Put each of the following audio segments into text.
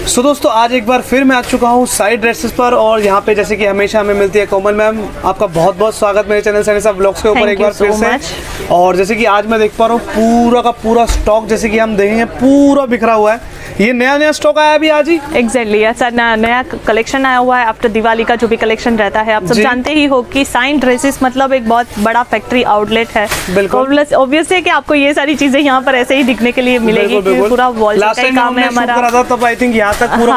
सो दोस्तों आज एक बार फिर मैं आ चुका हूँ साइड ड्रेसेस पर और यहाँ पे जैसे कि हमेशा हमें मिलती है कोमल मैम, आपका बहुत बहुत स्वागत मेरे चैनल सनीसा व्लॉग्स के ऊपर एक बार फिर से। और जैसे कि आज मैं देख पा रहा हूँ पूरा का पूरा स्टॉक जैसे कि हम देखेंगे पूरा बिखरा हुआ है। ये नया स्टॉक आया अभी आज ही? एग्जैक्टली ऐसा नया कलेक्शन आया हुआ है आफ्टर दिवाली का जो भी कलेक्शन रहता है। आप सब जानते ही हो कि साइन ड्रेसेस मतलब एक बहुत बड़ा फैक्ट्री आउटलेट है। बिल्कुल ऑब्वियस है कि आपको ये सारी चीजें यहाँ पर ऐसे ही दिखने के लिए मिलेगी। पूरा वॉल का काम है हमारा, तब आई थिंक यहाँ तक पूरा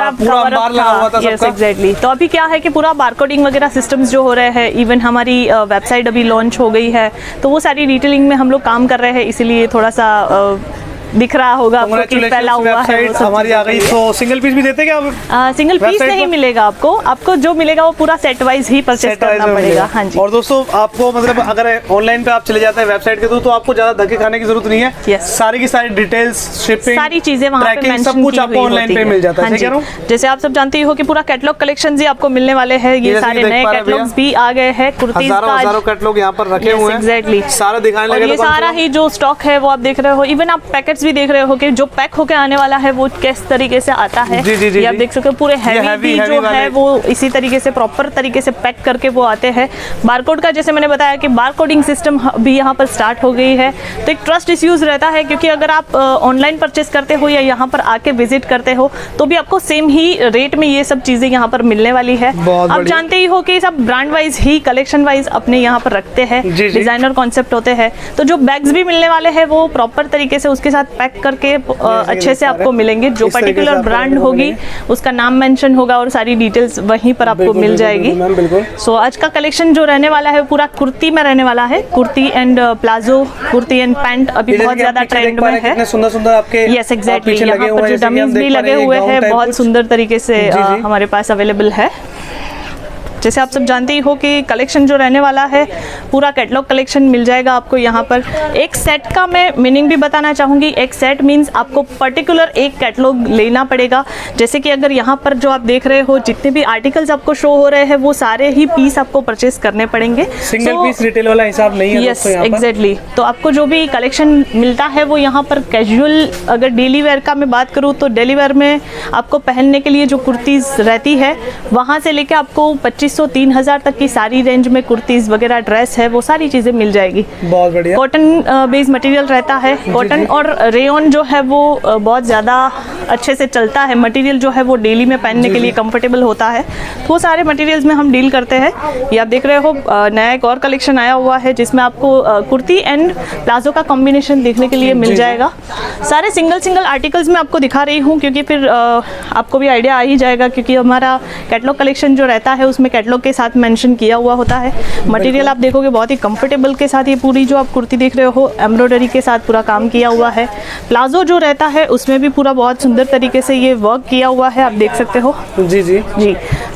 अंबार लगा हुआ था सबका। एग्जैक्टली। तो अभी क्या है कि पूरा बारकोडिंग वगैरह सिस्टम्स जो हो रहे हैं, इवन हमारी वेबसाइट अभी लॉन्च हो गई है, तो वो सारी डिटेलिंग में हम लोग काम कर रहे हैं, इसीलिए थोड़ा सा दिख रहा होगा आपको कि फैला हुआ है। हमारी आ गई। तो सिंगल पीस भी देते क्या आप? सिंगल पीस नहीं मिलेगा आपको जो मिलेगा वो पूरा सेट वाइज ही परचेज करना पड़ेगा। हाँ जी। और दोस्तों आपको मतलब अगर ऑनलाइन पे आप चले जाते हैं वेबसाइट के थ्रू तो आपको ज्यादा धक्के खाने की जरूरत नहीं है। सारी की सारी डिटेल्स, शिपिंग, सारी चीजें वहाँ पे मेंशन सब कुछ आपको ऑनलाइन पे मिल जाता है। जैसे आप सब जानते हो कि पूरा कैटलॉग कलेक्शन ही आपको मिलने वाले हैं। ये सारे नए कैटलॉग्स भी आ गए हैं। कुर्तीज का हजारों कैटलॉग यहाँ पर रखे हुए हैं। एग्जैक्टली सारा दिखाने लगे। ये सारा ही जो स्टॉक है वो आप देख रहे हो। इवन आप पैकेट्स भी देख रहे हो कि जो पैक होके आने वाला है वो किस तरीके से आता है। ये आप देख सकते हो पूरे हैवी जो है वो इसी तरीके से प्रॉपर तरीके से पैक करके वो आते हैं। बारकोड का जैसे मैंने बताया कि बारकोडिंग सिस्टम भी यहाँ पर स्टार्ट हो गई है। तो एक ट्रस्ट इश्यूज रहता है क्योंकि अगर आप ऑनलाइन परचेस करते हो या यहाँ पर आके विजिट करते हो तो भी आपको सेम ही रेट में ये सब चीजें यहाँ पर मिलने वाली है। आप जानते ही हो कि सब ब्रांड वाइज ही कलेक्शन वाइज अपने यहाँ पर रखते हैं, डिजाइनर कॉन्सेप्ट होते हैं। तो जो बैग्स भी मिलने वाले हैं वो प्रॉपर तरीके से उसके साथ पैक करके अच्छे से आपको मिलेंगे। जो पर्टिकुलर ब्रांड होगी उसका नाम मेंशन होगा और सारी डिटेल्स वहीं पर आपको मिल जाएगी। सो आज का कलेक्शन जो रहने वाला है पूरा कुर्ती में रहने वाला है। Kurti and palazzo, kurti and pant अभी बहुत ज्यादा ट्रेंड में है। सुंदर आपके यस एग्जैक्टली। यहाँ पर जो डमीज भी लगे हुए हैं बहुत सुंदर तरीके से हमारे पास अवेलेबल है। जैसे आप सब जानते ही हो कि कलेक्शन जो रहने वाला है पूरा कैटलॉग कलेक्शन मिल जाएगा आपको यहाँ पर। एक सेट का मैं मीनिंग भी बताना चाहूँगी। एक सेट मीन्स आपको पर्टिकुलर एक कैटलॉग लेना पड़ेगा। जैसे कि अगर यहाँ पर जो आप देख रहे हो जितने भी आर्टिकल्स आपको शो हो रहे हैं वो सारे ही पीस आपको परचेस करने पड़ेंगे। सिंगल पीस रिटेल वाला हिसाब नहीं है। Yes exactly. तो आपको जो भी कलेक्शन मिलता है वो यहाँ पर कैजुअल, अगर डेली वेयर का मैं बात करूँ तो डेली वेयर में आपको पहनने के लिए जो कुर्तीज रहती है वहाँ से लेके आपको 2500-3000 तक की सारी रेंज में कुर्तीज वगैरह ड्रेस है वो सारी चीजें मिल जाएगी। बहुत बढ़िया। कॉटन बेस्ड मटेरियल रहता है। कॉटन और रेयन जो है वो बहुत ज़्यादा अच्छे से चलता है। मटेरियल जो है वो डेली में पहनने के लिए कंफर्टेबल होता है। तो वो सारे मटेरियल्स में हम डील करते हैं। ये आप देख रहे हो नया एक और कलेक्शन आया हुआ है जिसमें आपको कुर्ती एंड प्लाजो का कॉम्बिनेशन देखने के लिए मिल जाएगा। सारे सिंगल आर्टिकल्स में आपको दिखा रही हूँ क्योंकि फिर आपको भी आइडिया आ ही जाएगा क्योंकि हमारा कैटलॉग कलेक्शन जो रहता है उसमें कैटलॉग के साथ मेंशन किया हुआ होता है। मटेरियल आप देखोगे बहुत ही कंफर्टेबल के साथ। ये पूरी जो आप कुर्ती देख रहे हो एम्ब्रॉयडरी के साथ पूरा काम किया हुआ है। प्लाजो जो रहता है उसमें भी पूरा बहुत सुंदर तरीके से ये वर्क किया हुआ है, आप देख सकते हो। जी।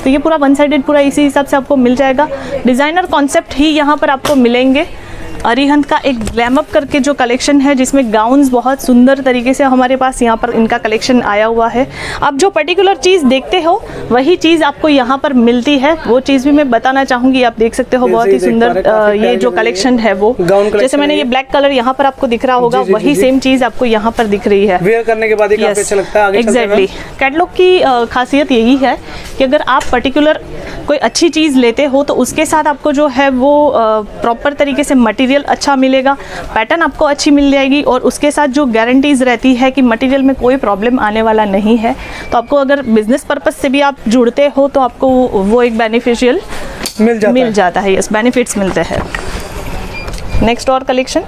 तो ये पूरा वन साइडेड पूरा इसी हिसाब से आपको मिल जाएगा। डिजाइनर कॉन्सेप्ट ही यहाँ पर आपको मिलेंगे। अरिहंत का एक ग्लैम अप करके जो कलेक्शन है जिसमें गाउन्स बहुत सुंदर तरीके से हमारे पास यहाँ पर इनका कलेक्शन आया हुआ है। आप जो पर्टिकुलर चीज़ देखते हो वही चीज़ आपको यहाँ पर मिलती है। वो चीज़ भी मैं बताना चाहूँगी। आप देख सकते हो बहुत ही सुंदर ये जो कलेक्शन है वो, जैसे मैंने ये ब्लैक कलर यहाँ पर आपको दिख रहा होगा वही सेम चीज़ आपको यहाँ पर दिख रही है। वेयर करने के बाद काफी अच्छा लगता है। एग्जैक्टली। कैटलॉग की खासियत यही है कि अगर आप पर्टिकुलर कोई अच्छी चीज़ लेते हो तो उसके साथ आपको जो है वो प्रॉपर तरीके से मटेरियल अच्छा मिलेगा, पैटर्न आपको अच्छी मिल जाएगी और उसके साथ जो गारंटीज रहती है कि मटेरियल में कोई प्रॉब्लम आने वाला नहीं है। तो आपको अगर बिजनेस पर्पस से भी आप जुड़ते हो तो आपको वो एक बेनिफिशियल मिल जाता है। यस, बेनिफिट्स मिलते हैं। नेक्स्ट और कलेक्शन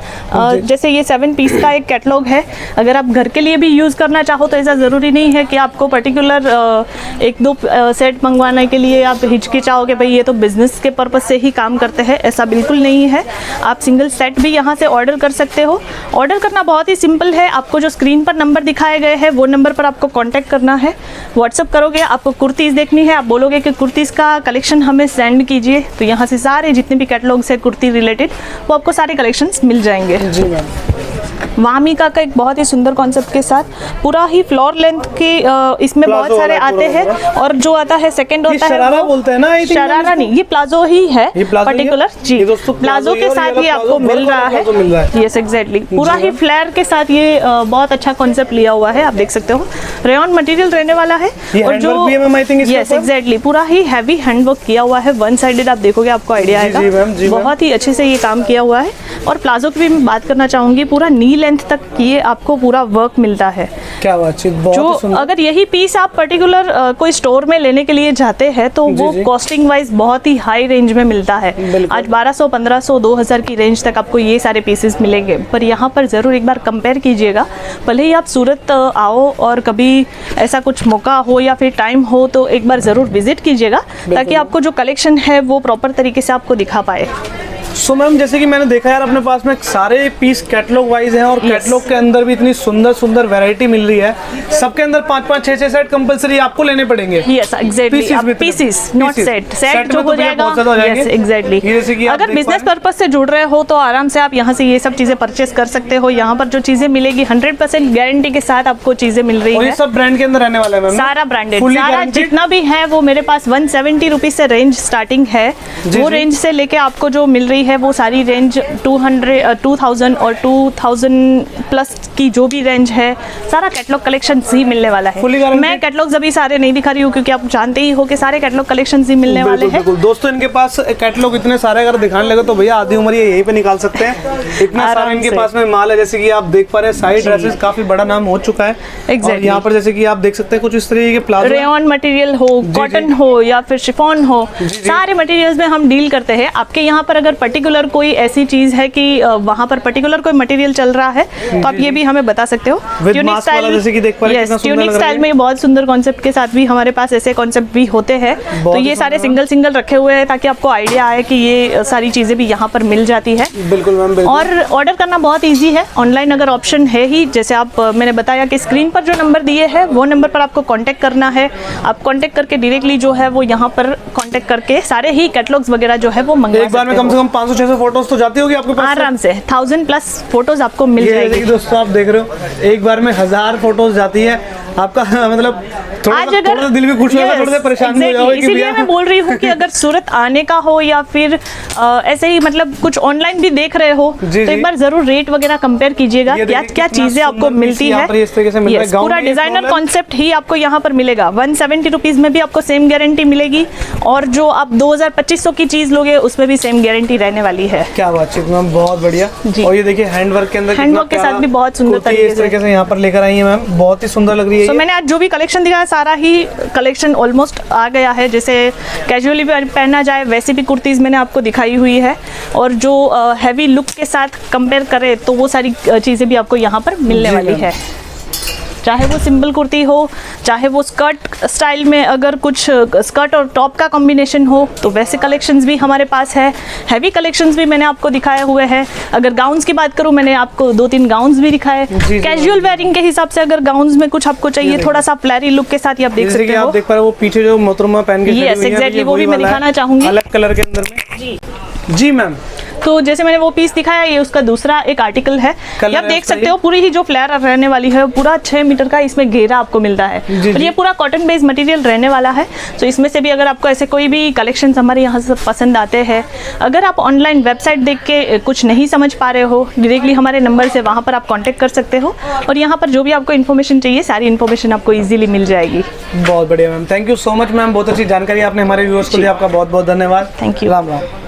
जैसे ये 7 पीस का एक कैटलॉग है। अगर आप घर के लिए भी यूज़ करना चाहो तो ऐसा ज़रूरी नहीं है कि आपको पर्टिकुलर 1-2 सेट मंगवाने के लिए आप हिचकिचाओगे भाई ये तो बिज़नेस के पर्पज़ से ही काम करते हैं। ऐसा बिल्कुल नहीं है। आप सिंगल सेट भी यहाँ से ऑर्डर कर सकते हो। ऑर्डर करना बहुत ही सिंपल है। आपको जो स्क्रीन पर नंबर दिखाए गए हैं वो नंबर पर आपको कॉन्टैक्ट करना है। व्हाट्सअप करोगे, आपको कुर्तीज़ देखनी है, आप बोलोगे कि कुर्तीज़ का कलेक्शन हमें सेंड कीजिए तो यहाँ से सारे जितने भी कैटलॉग्स है कुर्ती रिलेटेड वो आपको सारे कलेक्शंस मिल जाएंगे। जी मैम। वामिका का एक बहुत ही सुंदर कॉन्सेप्ट के साथ पूरा ही फ्लोर लेंथ के इसमें बहुत प्लाजो सारे वाला आते पूरा हैं। और जो आता है सेकंड ये होता है शरारा वो- बोलते हैं ना, I think शरारा नहीं, ये प्लाजो ही है ये प्लाजो ही है? पर्टिकुलर जी। ये दोस्तों प्लाजो ही के है और साथ ये ही वाला आपको प्लाजो, मिल वर्क रहा वाला है। प्लाजो मिल रहा है। यस एग्जैक्टली, पूरा ही फ्लेयर के साथ ये बहुत अच्छा कॉन्सेप्ट लिया हुआ है। आप देख सकते हो रेयन मटेरियल रहने वाला है। ये हैंडवर्क भी है मैम, I think इसके यस ऊपर? एग्जैक्टली, पूरा ही हैवी हैंडवर्क किया हुआ है। वन साइडेड आप देखोगे आपको आइडिया जी, आएगा। जी मैम, जी मैम। बहुत ही अच्छे से ये काम किया हुआ है। और प्लाजो की भी मैं बात करना चाहूंगी, पूरा नी लेंथ तक ये आपको पूरा वर्क मिलता है। क्या बातचीत, बहुत ही जो सुंदर। अगर यही पीस आप पर्टिकुलर कोई स्टोर में लेने के लिए जाते हैं तो जी, वो जी। कॉस्टिंग वाइज बहुत ही हाई रेंज में मिलता है। बिल्कुल। आज 1200, 1500, 2000 की रेंज तक आपको ये सारे पीसेस मिलेंगे। पर यहाँ पर ज़रूर एक बार कंपेयर कीजिएगा। भले ही आप सूरत आओ और कभी ऐसा कुछ मौका हो या फिर टाइम हो तो एक बार ज़रूर विजिट कीजिएगा, ताकि आपको जो कलेक्शन है वो प्रॉपर तरीके से आपको दिखा पाए। सो मैम जैसे कि मैंने देखा यार अपने पास में सारे पीस कैटलॉग वाइज हैं और कैटलॉग के अंदर भी इतनी सुंदर सुंदर वैरायटी मिल रही है। सबके अंदर 5-5, 6-6 सेट कंपलसरी आपको लेने पड़ेंगे। यस एग्जैक्टली, Pieces आप with- pieces not pieces। Set Set set जो में तो हो भैया जाएगा। बहुत ज़्यादा हो जाएंगे। यस एग्जैक्टली, ये जैसे कि आप अगर देख बिजनेस पा रहे पर्पज से जुड़ रहे हो तो आराम से आप यहाँ से ये सब चीज़ें परचेस कर सकते हो। यहाँ पर जो चीज़ें मिलेगी 100% गारंटी के साथ आपको चीज़ें मिल रही और ये है। सब ब्रांड के अंदर रहने वाला है मैम। सारा ब्रांडेड, Fully सारा guaranteed? जितना भी है वो मेरे पास 170 रुपीज से रेंज स्टार्टिंग है। जी, वो जी। रेंज से लेके आपको जो मिल रही है वो सारी रेंज 2000 और 2000 प्लस की जो भी रेंज है, सारा कैटलॉग कलेक्शन ही मिलने वाला है। Fully guaranteed? मैं कैटलॉग्स अभी सारे नहीं दिखा रही हूँ क्योंकि आप जानते ही हो कि सारे कैटलॉग कलेक्शन ही मिलने वाले बिल्कुल हैं। बिल्कुल दोस्तों, इनके पास कैटलॉग इतने सारे अगर दिखाने लगे तो भैया आधी उम्र ये यहीं पे निकाल सकते हैं। इतना सारा आराम इनके से। पास में माल है। जैसे कि आप देख पा रहे हैं साइड ड्रेसेस काफी बड़ा नाम हो चुका है। Exactly. और यहाँ पर जैसे कि आप देख सकते हैं कुछ इस तरीके के प्लाजो हैं। रेयन मटेरियल हो, कॉटन हो या फिर शिफॉन हो, सारे मटेरियल्स में हम डील करते हैं। आपके यहाँ पर अगर पर्टिकुलर कोई ऐसी चीज है कि वहाँ पर पर्टिकुलर कोई मटेरियल चल रहा है तो आप ये भी हमें बता सकते हो। With mask वाला जैसे कि देख पा रहे हैं कितना सुंदर ट्यूनिक लग रहा स्टाइल है। में बहुत सुंदर कॉन्सेप्ट के साथ भी हमारे पास ऐसे कॉन्सेप्ट भी होते हैं। तो बहुत ही ये सारे सुंदर। सिंगल रखे हुए हैं ताकि आपको आइडिया आए कि ये सारी चीजें भी यहाँ पर मिल जाती है। बिल्कुल मैम, बिल्कुल। और ऑर्डर करना बहुत इजी है। ऑनलाइन अगर ऑप्शन है ही, जैसे आप मैंने बताया कि स्क्रीन पर जो नंबर दिए हैं वो नंबर पर आपको कांटेक्ट करना है। आप कांटेक्ट करके डायरेक्टली जो है वो यहाँ पर कांटेक्ट करके सारे ही कैटलॉग्स वगैरह जो है वो मंगवा एक बार में सकते कम हो। से कम 500-600 फोटोज तो जाती होगी आपके पास से? आराम से 1000+ फोटोज आपको मिल ये जैसे जाएगी। कि दोस्तों आप देख रहे हो एक बार में 1000 फोटोज जाती है आपका। मतलब थोड़ा सा दिल भी खुश होगा, थोड़ा सा परेशान भी हो जाओगे कि इसीलिए भैया मैं बोल रही हूँ कि अगर सूरत आने का हो या फिर ऐसे ही मतलब कुछ ऑनलाइन भी देख रहे हो जी, तो जी। एक बार जरूर रेट वगैरह कंपेयर कीजिएगा, ये क्या देखिए क्या कितना चीजें आपको सुंदर मिलती पीस यहाँ है। पर इस तरीके से मिल रहा है। Yes, गाउन पूरा में ये डिजाइनर प्रॉब्लम- कॉन्सेप्ट ही आपको यहाँ पर मिलेगा। 170 रुपीज में भी आपको सेम गारंटी मिलेगी और जो आप 2000-2500 की चीज लोगे उसमें भी सेम गारंटी रहने वाली है। क्या बातचीत मैम, बहुत बढ़िया। जी। और ये देखिए हैंडवर्क के अंदर हैंडवर्क के साथ भी बहुत सुंदर कुर्ती तरीके इस तरीके से यहाँ पर लेकर आई है मैम, बहुत ही सुंदर लग रही है तो ये। मैंने आज जो भी कलेक्शन दिखाया सारा ही कलेक्शन ऑलमोस्ट आ गया है। जैसे कैजुअली भी पहना जाए वैसे भी कुर्तीज़ मैंने आपको दिखाई हुई है और जो हैवी लुक के साथ कंपेयर करें तो वो सारी चीज़ें भी आपको यहाँ पर मिलने जी वाली मैम। है। चाहे वो सिंपल कुर्ती हो, चाहे वो स्कर्ट स्टाइल में अगर कुछ स्कर्ट और टॉप का कॉम्बिनेशन हो तो वैसे कलेक्शंस भी हमारे पास है। हैवी कलेक्शंस भी मैंने आपको दिखाए हुए हैं। अगर गाउन्स की बात करूँ मैंने आपको 2-3 गाउन्स भी दिखाए। जी। कैजुअल वेयरिंग के हिसाब से अगर गाउन्स में कुछ आपको चाहिए थोड़ा सा फ्लैरी लुक के साथ, ये आप देख जैसे कि सकते आप हो। देख पा रहे हो वो पीछे जो मोहतरमा पहन के खड़ी Yes, हुई है, exactly, ये वो भी वही मैं वाला है, दिखाना चाहूंगी। अलग कलर के अंदर में। जी जी मैम, तो जैसे मैंने वो पीस दिखाया ये उसका दूसरा एक आर्टिकल है। कलर ये आप है देख उसका सकते हो पूरी ही जो फ्लेयर रहने वाली है पूरा 6 मीटर का इसमें घेरा आपको मिलता है। जी, और जी। ये पूरा कॉटन बेस्ड मटेरियल रहने वाला है। तो इसमें से भी अगर आपको ऐसे कोई भी कलेक्शन हमारे यहाँ से पसंद आते हैं, अगर आप ऑनलाइन वेबसाइट देख के कुछ नहीं समझ पा रहे हो, डायरेक्टली हमारे नंबर से वहाँ पर आप कॉन्टेक्ट कर सकते हो और यहाँ पर जो भी आपको इन्फॉर्मेशन चाहिए सारी इन्फॉर्मेशन आपको ईजिली मिल जाएगी। बहुत बढ़िया ma'am, thank you so much ma'am, बहुत अच्छी जानकारी आपने हमारे व्यूअर्स को दी, आपका बहुत बहुत धन्यवाद। Thank you. राम राम।